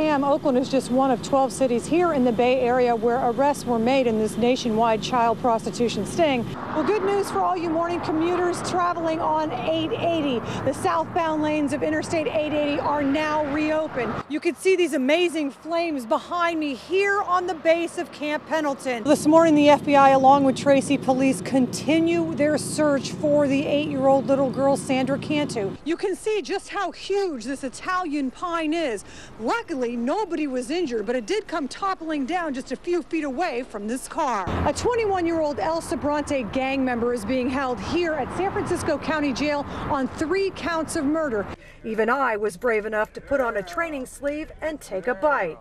Pam, Oakland is just one of 12 cities here in the Bay Area where arrests were made in this nationwide child prostitution sting. Well, good news for all you morning commuters traveling on 880. The southbound lanes of Interstate 880 are now reopened. You can see these amazing flames behind me here on the base of Camp Pendleton. This morning, the FBI, along with Tracy police, continue their search for the 8-year-old little girl, Sandra Cantu. You can see just how huge this Italian pine is. Luckily, nobody was injured, but it did come toppling down just a few feet away from this car. A 21-year-old El Sobrante gang member is being held here at San Francisco County Jail on 3 counts of murder. Even I was brave enough to put on a training sleeve and take a bite.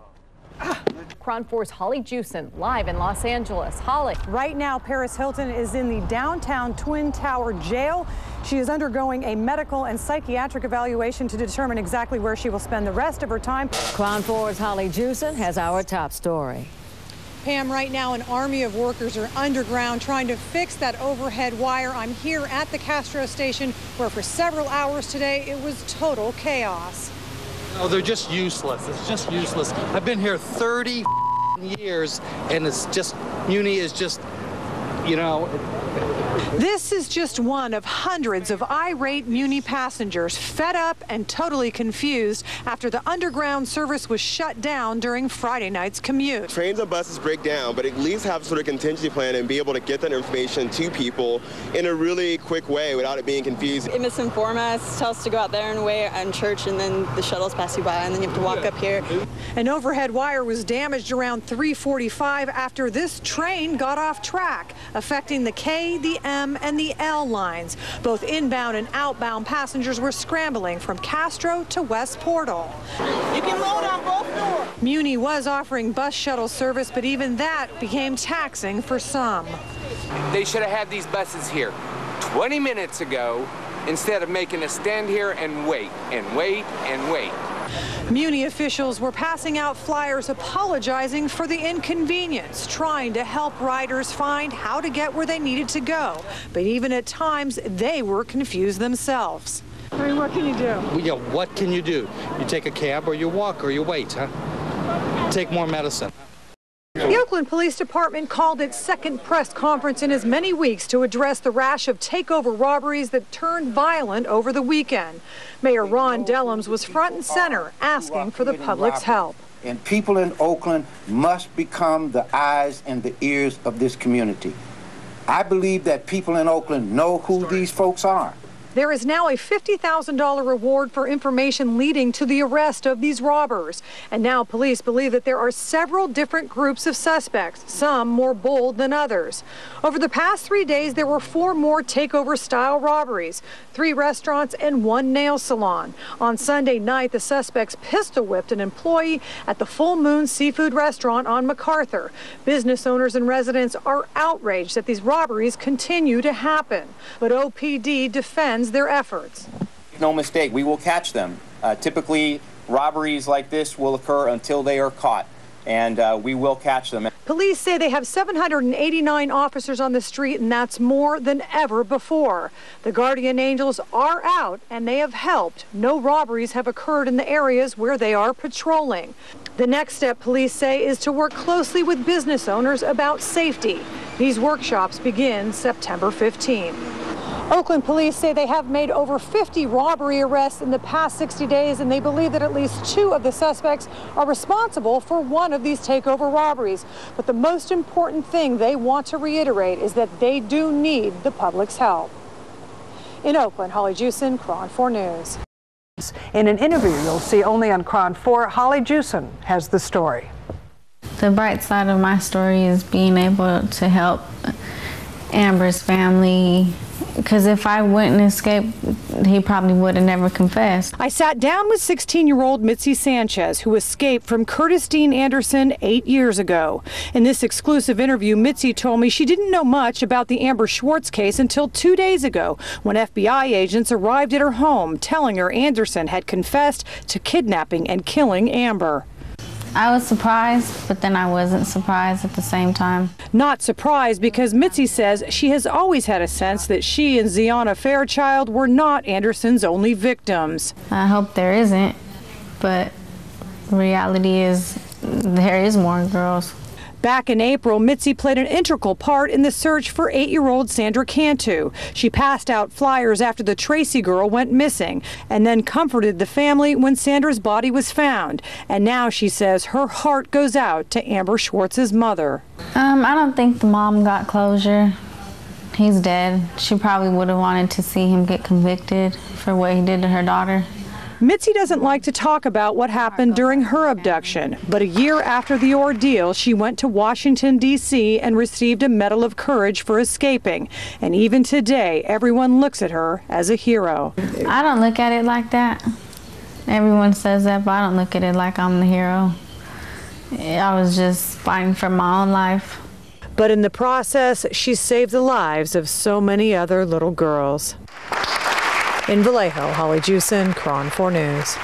KRON 4's Holly Juscen live in Los Angeles. Holly. Right now, Paris Hilton is in the downtown Twin Tower jail. She is undergoing a medical and psychiatric evaluation to determine exactly where she will spend the rest of her time. KRON 4's Holly Juscen has our top story. Pam, right now an army of workers are underground trying to fix that overhead wire. I'm here at the Castro station where for several hours today it was total chaos. Oh, they're just useless. It's just useless. I've been here 30 years, and it's just, Muni is just, you know. This is just one of hundreds of irate Muni passengers fed up and totally confused after the underground service was shut down during Friday night's commute. Trains and buses break down, but at least have sort of contingency plan and be able to get that information to people in a really quick way without it being confusing. It misinform us, tell us to go out there and wait on church, and then the shuttles pass you by, and then you have to walk up here. An overhead wire was damaged around 3:45 after this train got off track, affecting the K, the M, and the L lines. Both inbound and outbound passengers were scrambling from Castro to West Portal. You can load on both doors. Muni was offering bus shuttle service, but even that became taxing for some. They should have had these buses here 20 minutes ago instead of making us stand here and wait and wait and wait. Muni officials were passing out flyers apologizing for the inconvenience, trying to help riders find how to get where they needed to go. But even at times, they were confused themselves. I mean, what can you do? Well, yeah, what can you do? You take a cab or you walk or you wait, huh? Take more medicine. The Oakland Police Department called its second press conference in as many weeks to address the rash of takeover robberies that turned violent over the weekend. Mayor Ron Dellums was front and center, asking for the public's help. And people in Oakland must become the eyes and the ears of this community. I believe that people in Oakland know who these folks are. There is now a $50,000 reward for information leading to the arrest of these robbers. And now police believe that there are several different groups of suspects, some more bold than others. Over the past 3 days, there were 4 more takeover-style robberies, 3 restaurants and 1 nail salon. On Sunday night, the suspects pistol-whipped an employee at the Full Moon Seafood Restaurant on MacArthur. Business owners and residents are outraged that these robberies continue to happen. But OPD defends their efforts. No mistake, we will catch them. Typically, robberies like this will occur until they are caught, and we will catch them. Police say they have 789 officers on the street, and that's more than ever before. The Guardian Angels are out, and they have helped. No robberies have occurred in the areas where they are patrolling. The next step, police say, is to work closely with business owners about safety. These workshops begin September 15. Oakland police say they have made over 50 robbery arrests in the past 60 days, and they believe that at least 2 of the suspects are responsible for one of these takeover robberies. But the most important thing they want to reiterate is that they do need the public's help. In Oakland, Holly Juscen, KRON 4 News. In an interview you'll see only on KRON 4, Holly Juscen has the story. The bright side of my story is being able to help Amber's family, because if I wouldn't escape, he probably would have never confessed. I sat down with 16-year-old Mitzi Sanchez, who escaped from Curtis Dean Anderson 8 years ago. In this exclusive interview, Mitzi told me she didn't know much about the Amber Schwartz case until 2 days ago, when FBI agents arrived at her home, telling her Anderson had confessed to kidnapping and killing Amber. I was surprised, but then I wasn't surprised at the same time. Not surprised because Mitzi says she has always had a sense that she and Ziana Fairchild were not Anderson's only victims. I hope there isn't, but reality is there is more girls. Back in April, Mitzi played an integral part in the search for 8-year-old Sandra Cantu. She passed out flyers after the Tracy girl went missing and then comforted the family when Sandra's body was found. And now she says her heart goes out to Amber Schwartz's mother. I don't think the mom got closure. He's dead. She probably would have wanted to see him get convicted for what he did to her daughter. Mitzi doesn't like to talk about what happened during her abduction, but a year after the ordeal, she went to Washington, D.C. and received a Medal of Courage for escaping. And even today, everyone looks at her as a hero. I don't look at it like that. Everyone says that, but I don't look at it like I'm the hero. I was just fighting for my own life. But in the process, she saved the lives of so many other little girls. In Vallejo, Holly Juscen, KRON 4 News.